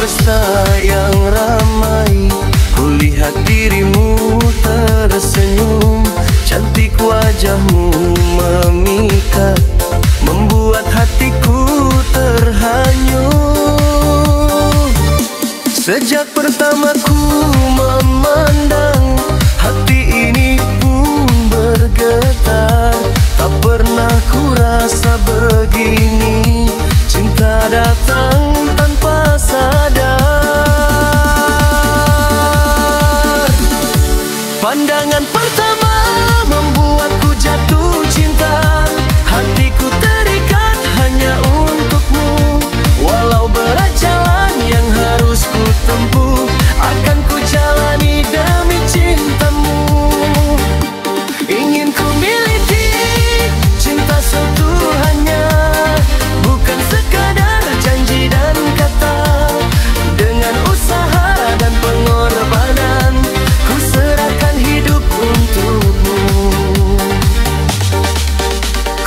pesta yang ramai, kulihat dirimu tersenyum. Cantik wajahmu memikat, membuat hatiku terhanyut. Sejak pertama ku memandang, hati ini pun bergetar. Tak pernah ku rasa begini, cinta datang tanpa sadar. Pandangan pertama membuatku jatuh cinta, hatiku terikat hanya untukmu. Walau berat jalan yang harus ku tempuh, akan ku jalani demi cintamu. Ingin ku miliki cinta seutuhnya, bukan sekadar janji dan kata. Dengan usaha dan pengorbanan, ku serahkan hidup untukmu.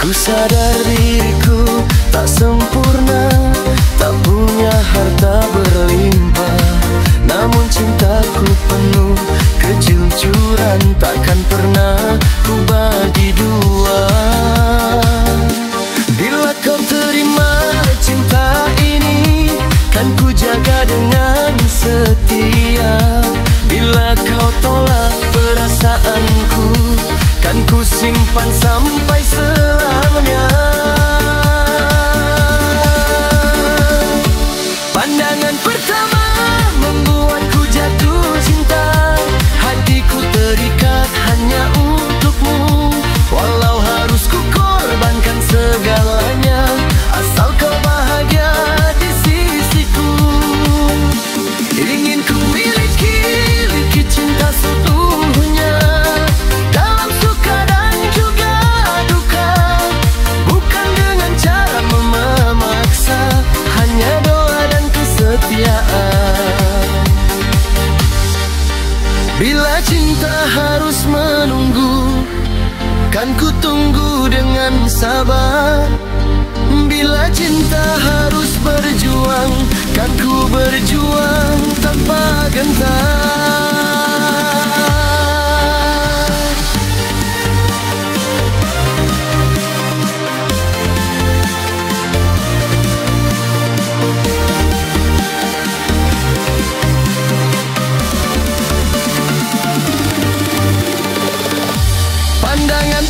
Ku sadar diriku tak sempurna, tak punya harta berlimpah, namun cintaku penuh kejujuran, takkan pernah ku bagi dua. Bila kau terima cinta ini, kan ku jaga dengan setia. Bila kau tolak perasaanku, kan ku simpan sampai selamanya. Pandangan pertama membuatku jatuh cinta, hatiku terikat hanya untukmu. Walau harus ku korbankan segalanya, asal kau bahagia di sisiku. Ingin ku miliki cinta seutuhnya, dalam suka dan juga duka, bukan dengan cara memaksa, hanya doa dan kesetiaan. Bila cinta harus menunggu, kan ku tunggu dengan sabar. Bila cinta harus berjuang, kan ku berjuang tanpa gentar. Pandangan